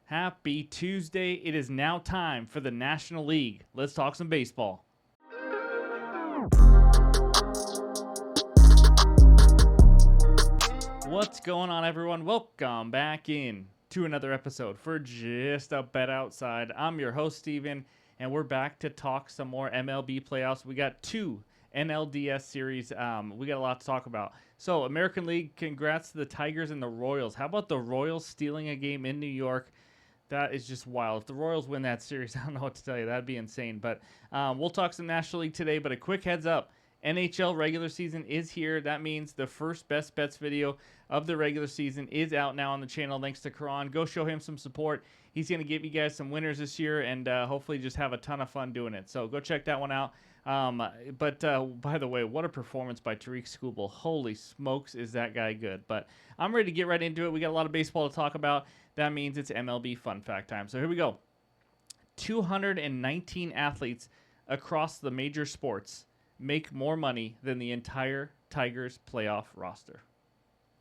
Happy Tuesday. It is now time for the National League. Let's talk some baseball. What's going on, everyone? Welcome back in to another episode for Just a Bet Outside. I'm your host, Steven, and we're back to talk some more MLB playoffs. We got two NLDS series. We got a lot to talk about. So, American League, congrats to the Tigers and the Royals. How about the Royals stealing a game in New York? That is just wild. If the Royals win that series, I don't know what to tell you. That'd be insane. But we'll talk some National League today. But a quick heads up. NHL regular season is here. That means the first best bets video of the regular season is out now on the channel. Thanks to Karan. Go show him some support. He's going to give you guys some winners this year and hopefully just have a ton of fun doing it. So go check that one out. But by the way, what a performance by Tariq Skubal. Holy smokes, is that guy good. But I'm ready to get right into it. We got a lot of baseball to talk about. That means it's MLB fun fact time. So here we go. 219 athletes across the major sports make more money than the entire Tigers playoff roster.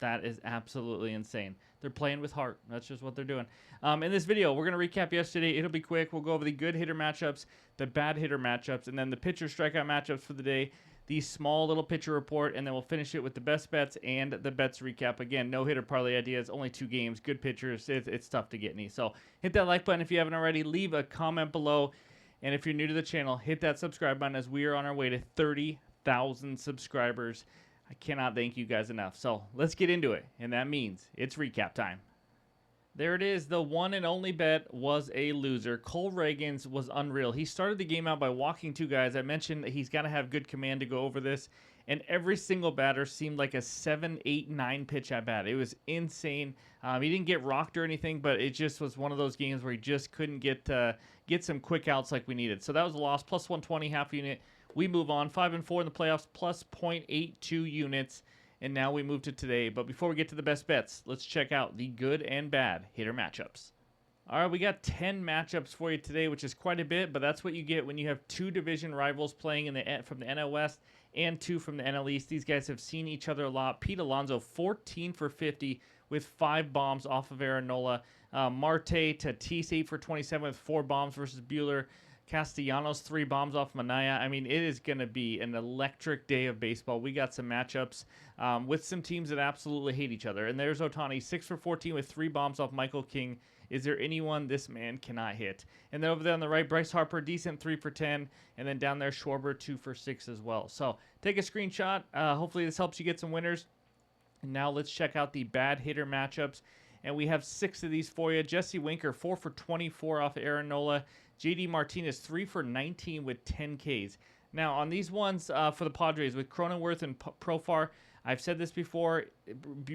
That is absolutely insane. They're playing with heart. That's just what they're doing. In this video, we're going to recap yesterday. It'll be quick. We'll go over the good hitter matchups, the bad hitter matchups, and then the pitcher strikeout matchups for the day, the small little pitcher report, and then we'll finish it with the best bets and the bets recap. Again, no hitter parlay ideas, only 2 games, good pitchers. It's tough to get any. So hit that like button if you haven't already. Leave a comment below. And if you're new to the channel, hit that subscribe button as we are on our way to 30,000 subscribers. I cannot thank you guys enough. So let's get into it. And that means it's recap time. There it is. The one and only bet was a loser. Cole Reagans was unreal. He started the game out by walking 2 guys. I mentioned that he's got to have good command to go over this. And every single batter seemed like a 7, 8, 9 pitch at bat. It was insane. He didn't get rocked or anything, but it just was one of those games where he just couldn't get some quick outs like we needed. So that was a loss. Plus 120, half unit. We move on. 5-4 in the playoffs, plus 0.82 units. And now we move to today. But before we get to the best bets, let's check out the good and bad hitter matchups. All right, we got 10 matchups for you today, which is quite a bit, but that's what you get when you have 2 division rivals playing from the NL West and 2 from the NL East. These guys have seen each other a lot. Pete Alonso, 14 for 50 with 5 bombs off of Aaron Nola. Marte Tatis, 8 for 27 with 4 bombs versus Buehler. Castellanos, 3 bombs off Manaya. I mean, it is going to be an electric day of baseball. We got some matchups with some teams that absolutely hate each other. And there's Ohtani, 6 for 14 with 3 bombs off Michael King. Is there anyone this man cannot hit? And then over there on the right, Bryce Harper, decent 3 for 10. And then down there, Schwarber, 2 for 6 as well. So take a screenshot. Hopefully this helps you get some winners. And now let's check out the bad hitter matchups. And we have 6 of these for you. Jesse Winker, 4 for 24 off Aaron Nola. JD Martinez, 3 for 19 with 10 Ks. Now, on these ones for the Padres with Cronenworth and Profar, I've said this before,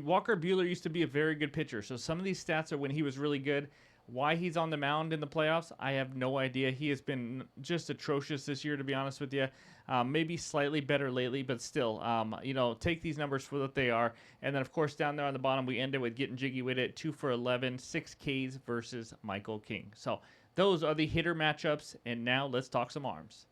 Walker Buehler used to be a very good pitcher. So some of these stats are when he was really good. Why he's on the mound in the playoffs, I have no idea. He has been just atrocious this year, to be honest with you. Maybe slightly better lately, but still, take these numbers for what they are. And then, of course, down there on the bottom, we ended with getting jiggy with it. 2 for 11, 6 Ks versus Michael King. So those are the hitter matchups, and now let's talk some arms.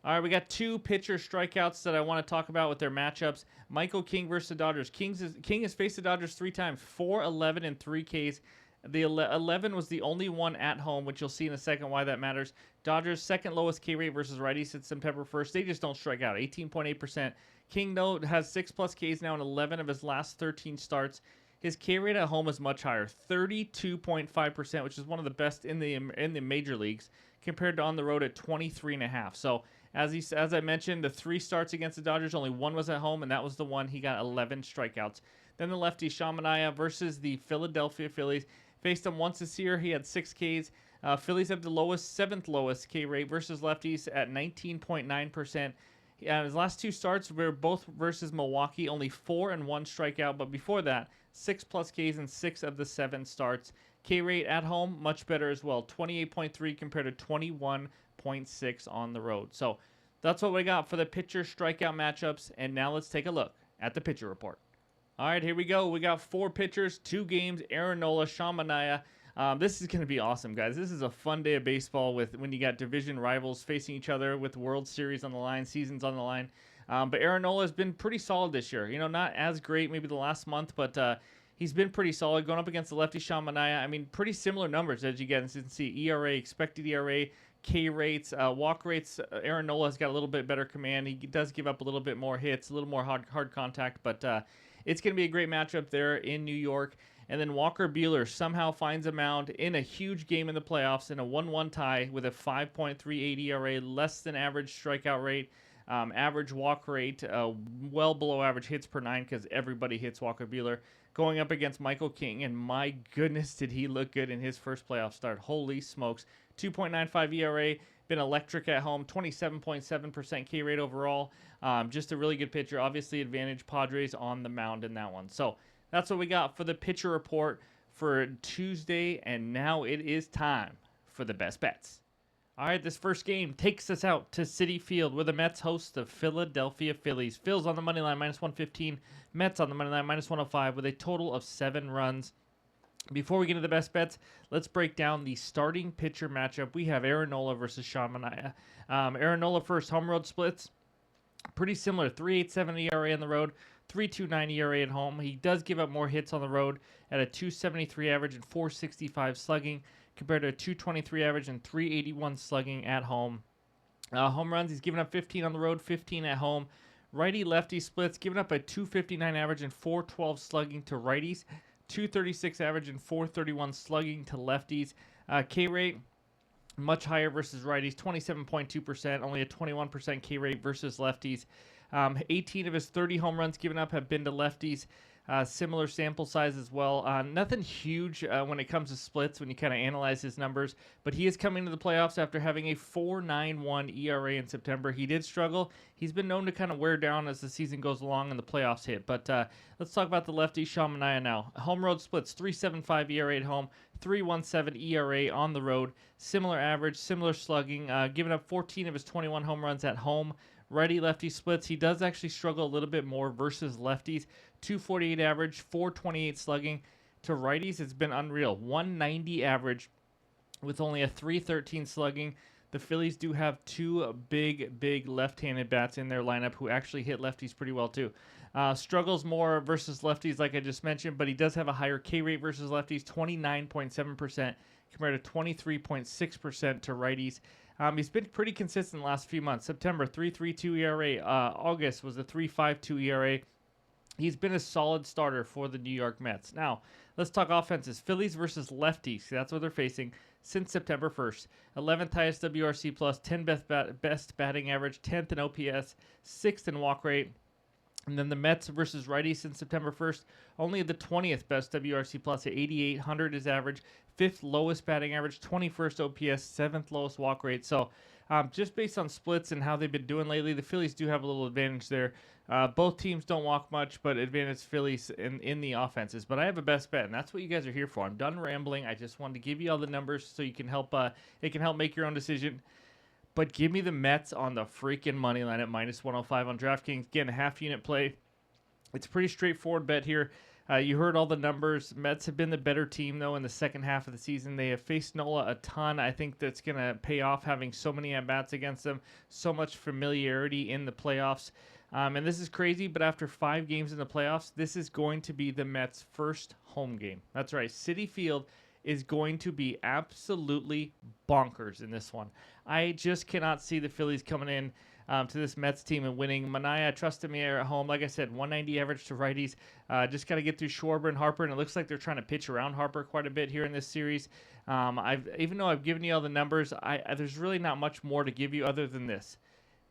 All right, we got 2 pitcher strikeouts that I want to talk about with their matchups. Michael King versus the Dodgers. King has faced the Dodgers 3 times, 4, 11, and 3 Ks. The 11 was the only one at home, which you'll see in a second why that matters. Dodgers' second lowest K rate versus righties since September 1st. They just don't strike out, 18.8%. King, though, has 6+ Ks now in 11 of his last 13 starts. His K rate at home is much higher, 32.5%, which is one of the best in the major leagues, compared to on the road at 23.5. So as I mentioned, the 3 starts against the Dodgers, only 1 was at home, and that was the one he got 11 strikeouts. Then the lefty Sean Manaea versus the Philadelphia Phillies. Faced him once this year. He had 6 Ks. Phillies have the 7th lowest K rate versus lefties at 19.9%. His last 2 starts were both versus Milwaukee, only 4 and 1 strikeout. But before that, 6+ Ks in 6 of the 7 starts. K rate at home, much better as well. 28.3 compared to 21.6 on the road. So that's what we got for the pitcher strikeout matchups. And now let's take a look at the pitcher report. All right, here we go. We got 4 pitchers, 2 games, Aaron Nola, Sean Manaea. This is going to be awesome, guys. This is a fun day of baseball when you got division rivals facing each other with World Series on the line, seasons on the line. But Aaron Nola has been pretty solid this year. Not as great maybe the last month, but He's been pretty solid going up against the lefty Sean Manaea. I mean, pretty similar numbers as you guys can see. ERA, expected ERA, K rates, walk rates. Aaron Nola's got a little bit better command. He does give up a little bit more hits, a little more hard contact, but it's going to be a great matchup there in New York. And then Walker Buehler somehow finds a mound in a huge game in the playoffs in a 1-1 tie with a 5.38 ERA, less than average strikeout rate, average walk rate, well below average hits per nine because everybody hits Walker Buehler. Going up against Michael King, and my goodness, did he look good in his first playoff start. Holy smokes. 2.95 ERA, been electric at home, 27.7% K rate overall. Just a really good pitcher. Obviously, advantage Padres on the mound in that one. So that's what we got for the pitcher report for Tuesday, and now it is time for the best bets. All right, this first game takes us out to Citi Field where the Mets host the Philadelphia Phillies. Phil's on the money line, -115. Mets on the money line, -105 with a total of 7 runs. Before we get into the best bets, let's break down the starting pitcher matchup. We have Aaron Nola versus Sean Manaea. Aaron Nola first, home road splits. Pretty similar, 3.87 ERA on the road, 3.29 ERA at home. He does give up more hits on the road at a 2.73 average and 4.65 slugging compared to a 2.23 average and 3.81 slugging at home. Home runs, he's given up 15 on the road, 15 at home. Righty-lefty splits, giving up a 2.59 average and 4.12 slugging to righties, 2.36 average and 4.31 slugging to lefties. K rate, much higher versus righties, 27.2%, only a 21% K rate versus lefties. 18 of his 30 home runs given up have been to lefties. Similar sample size as well. Nothing huge when it comes to splits when you kind of analyze his numbers, but he is coming to the playoffs after having a 4.91 ERA in September. He did struggle. He's been known to kind of wear down as the season goes along and the playoffs hit. But let's talk about the lefty, Sean Manaea now. Home road splits, 3.75 ERA at home, 3.17 ERA on the road. Similar average, similar slugging, giving up 14 of his 21 home runs at home. Righty-lefty splits, he does actually struggle a little bit more versus lefties. 2.48 average, 4.28 slugging. To righties, it's been unreal. 1.90 average with only a 3.13 slugging. The Phillies do have 2 big left-handed bats in their lineup who actually hit lefties pretty well too. Struggles more versus lefties like I just mentioned, but he does have a higher K rate versus lefties, 29.7% compared to 23.6% to righties. He's been pretty consistent the last few months. September, 3.32 ERA. August was a 3.52 ERA. He's been a solid starter for the New York Mets. Now, let's talk offenses. Phillies versus lefties. That's what they're facing since September 1st. 11th highest WRC+, 10th best batting average, 10th in OPS, 6th in walk rate. And then the Mets versus righties since September 1st, only the 20th best WRC+ at 8,800 is average, 5th lowest batting average, 21st OPS, 7th lowest walk rate. So just based on splits and how they've been doing lately, the Phillies do have a little advantage there. Both teams don't walk much, but advantage Phillies in the offenses. But I have a best bet, and that's what you guys are here for. I'm done rambling. I just wanted to give you all the numbers so you can help. It can help make your own decision. But give me the Mets on the freaking money line at -105 on DraftKings. Again, a half-unit play. It's a pretty straightforward bet here. You heard all the numbers. Mets have been the better team, though, in the second half of the season. They have faced Nola a ton. I think that's going to pay off having so many at-bats against them, so much familiarity in the playoffs. And this is crazy, but after 5 games in the playoffs, this is going to be the Mets' first home game. That's right. Citi Field is going to be absolutely bonkers in this one. I just cannot see the Phillies coming in to this Mets team and winning. Manaea, trusted me at home. Like I said, 190 average to righties. Just got to get through Schwarber and Harper, and it looks like they're trying to pitch around Harper quite a bit here in this series. Even though I've given you all the numbers, there's really not much more to give you other than this.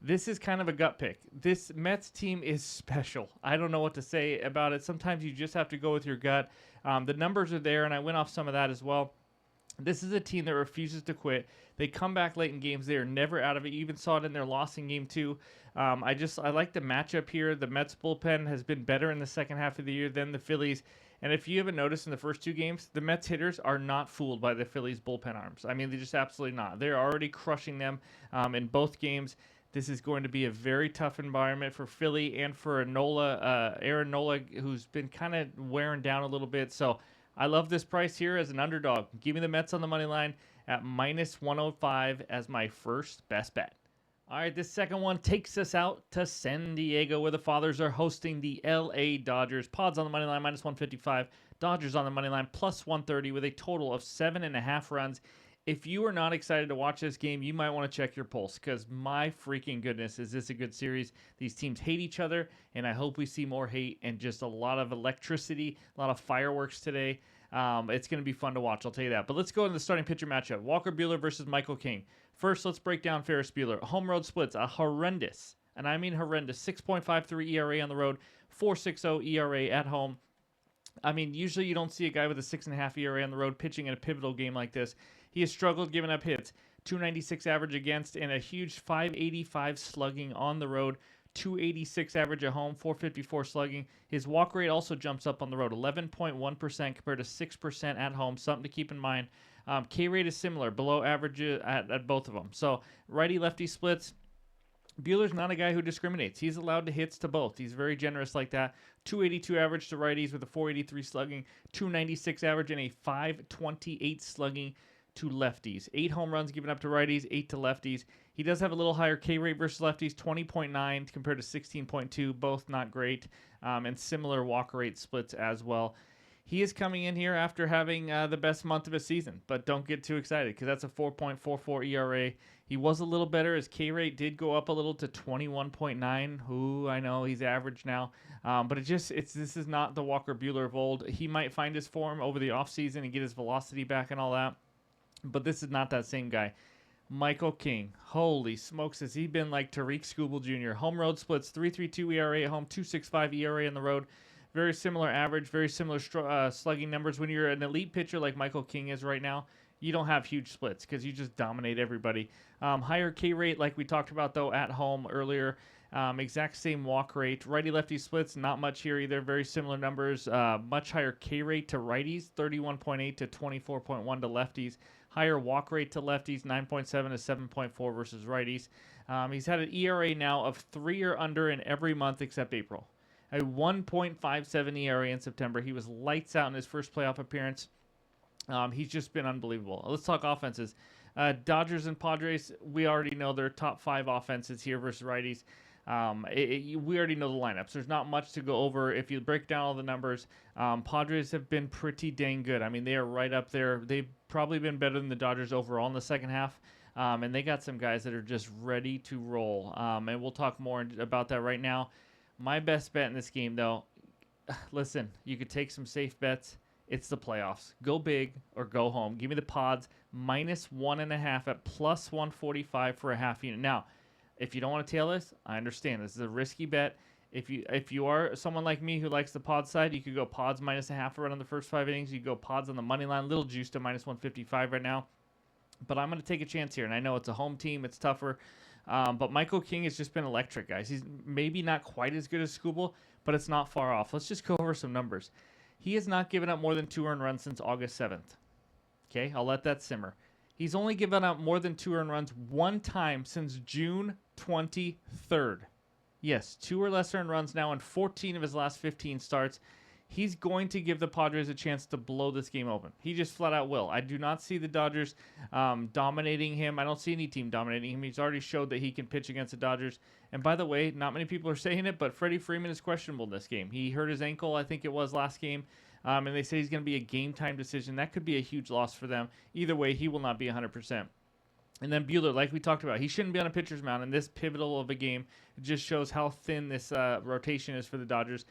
This is kind of a gut pick. This Mets team is special. I don't know what to say about it. Sometimes you just have to go with your gut. The numbers are there, and I went off some of that as well. This is a team that refuses to quit. They come back late in games. They are never out of it. You even saw it in their loss in Game 2. I like the matchup here. The Mets bullpen has been better in the second half of the year than the Phillies. And if you haven't noticed in the first 2 games, the Mets hitters are not fooled by the Phillies bullpen arms. I mean, they're just absolutely not. They're already crushing them in both games. This is going to be a very tough environment for Philly and for Aaron Nola, who's been kind of wearing down a little bit. So I love this price here as an underdog. Give me the Mets on the money line at -105 as my first best bet. All right, this second one takes us out to San Diego, where the Fathers are hosting the LA Dodgers. Pods on the money line, -155. Dodgers on the money line plus 130 with a total of 7.5 runs. If you are not excited to watch this game, you might want to check your pulse because my freaking goodness, is this a good series? These teams hate each other, and I hope we see more hate and just a lot of electricity, a lot of fireworks today. It's going to be fun to watch, I'll tell you that. But let's go into the starting pitcher matchup. Walker Buehler versus Michael King. First, let's break down Ferris Bueller. Home road splits, a horrendous, and I mean horrendous, 6.53 ERA on the road, 4.60 ERA at home. I mean, usually you don't see a guy with a 6.5 ERA on the road pitching in a pivotal game like this. He has struggled giving up hits, 296 average against, and a huge 585 slugging on the road, 286 average at home, 454 slugging. His walk rate also jumps up on the road, 11.1% compared to 6% at home, something to keep in mind. K rate is similar, below average at both of them. So righty-lefty splits. Buehler's not a guy who discriminates. He's allowed to hits to both. He's very generous like that. 282 average to righties with a 483 slugging, 296 average and a 528 slugging to lefties. 8 home runs given up to righties, 8 to lefties. He does have a little higher K rate versus lefties, 20.9 compared to 16.2, both not great, and similar walk rate splits as well. He is coming in here after having the best month of his season, but don't get too excited because that's a 4.44 ERA. He was a little better. His K rate did go up a little to 21.9. Ooh, I know he's average now, but this is not the Walker Buehler of old. He might find his form over the offseason and get his velocity back and all that, but this is not that same guy. Michael King, holy smokes, has he been like Tariq Skubal Jr. Home road splits, 3.32 ERA at home, 2.65 ERA on the road. Very similar average, very similar slugging numbers. When you're an elite pitcher like Michael King is right now, you don't have huge splits because you just dominate everybody. Higher K rate, like we talked about, though, at home earlier. Exact same walk rate. Righty-lefty splits, not much here either. Very similar numbers. Much higher K rate to righties, 31.8 to 24.1 to lefties. Higher walk rate to lefties, 9.7 to 7.4 versus righties. He's had an ERA now of 3 or under in every month except April. A 1.57 ERA in September. He was lights out in his first playoff appearance. He's just been unbelievable. Let's talk offenses. Dodgers and Padres, we already know their top 5 offenses here versus righties. We already know the lineups. There's not much to go over. If you break down all the numbers, Padres have been pretty dang good. I mean, they are right up there. They've probably been better than the Dodgers overall in the second half. And they got some guys that are just ready to roll. And we'll talk more about that right now. My best bet in this game, though, listen, you could take some safe bets. It's the playoffs. Go big or go home. Give me the Pods minus 1.5 at plus 145 for a half unit. Now, if you don't want to tail this, I understand. This is a risky bet. If you are someone like me who likes the Pod side, you could go Pods minus a half run on the first 5 innings. You could go Pods on the money line. Little juice to minus 155 right now. But I'm going to take a chance here, and I know it's a home team. It's tougher. But Michael King has just been electric, guys. He's maybe not quite as good as Skubal, but it's not far off. Let's just go over some numbers. He has not given up more than 2 earned runs since August 7th. Okay, I'll let that simmer. He's only given up more than 2 earned runs one time since June 23rd. Yes, 2 or less earned runs now in 14 of his last 15 starts. He's going to give the Padres a chance to blow this game open. He just flat out will. I do not see the Dodgers dominating him. I don't see any team dominating him. He's already showed that he can pitch against the Dodgers. And by the way, not many people are saying it, but Freddie Freeman is questionable in this game. He hurt his ankle, I think it was last game, and they say he's going to be a game-time decision. That could be a huge loss for them. Either way, he will not be 100%. And then Buehler, like we talked about, he shouldn't be on a pitcher's mound in this pivotal of a game. It just shows how thin this rotation is for the Dodgers.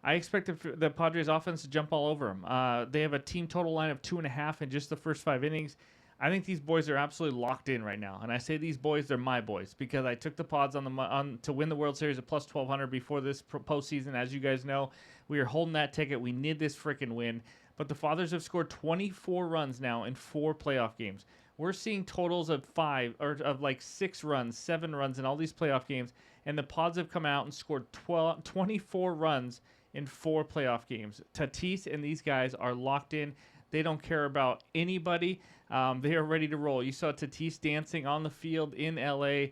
I expect the Padres offense to jump all over them. They have a team total line of 2.5 in just the first 5 innings. I think these boys are absolutely locked in right now. And I say these boys, they're my boys, because I took the Pods to win the World Series at plus 1,200 before this postseason. As you guys know, we are holding that ticket. We need this freaking win. But the Fathers have scored 24 runs now in 4 playoff games. We're seeing totals of 5 or of like 6 runs, 7 runs in all these playoff games. And the Pods have come out and scored 24 runs in 4 playoff games. Tatis and these guys are locked in. They don't care about anybody. They are ready to roll. You saw Tatis dancing on the field in LA.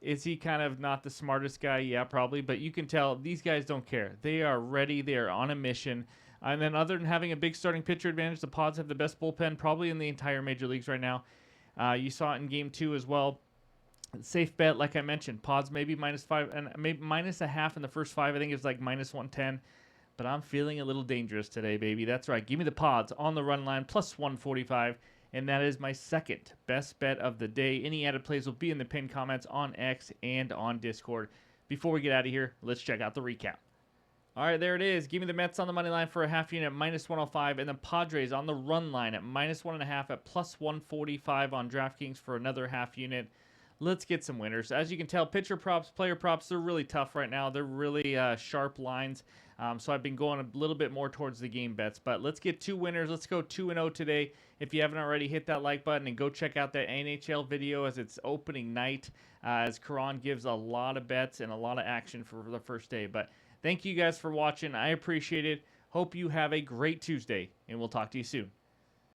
Is he kind of not the smartest guy? Yeah, probably. But you can tell these guys don't care. They are ready. They are on a mission. And then other than having a big starting pitcher advantage, the Pods have the best bullpen probably in the entire major leagues right now. You saw it in game 2 as well. Safe bet, like I mentioned. Pods maybe -5 and maybe -0.5 in the first 5. I think it's like -110. but I'm feeling a little dangerous today, baby. That's right. Give me the Pods on the run line, plus 145, and that is my second best bet of the day. Any added plays will be in the pinned comments on X and on Discord. Before we get out of here, let's check out the recap. All right, there it is. Give me the Mets on the money line for a half unit at minus 105, and the Padres on the run line at minus 1.5 at plus 145 on DraftKings for another half unit. Let's get some winners. As you can tell, pitcher props, player props, they're really tough right now. They're really sharp lines. So I've been going a little bit more towards the game bets. But let's get 2 winners. Let's go 2-0 today. If you haven't already, hit that like button and go check out that NHL video as it's opening night. As Karan gives a lot of bets and a lot of action for the first day. But thank you guys for watching. I appreciate it. Hope you have a great Tuesday, and we'll talk to you soon.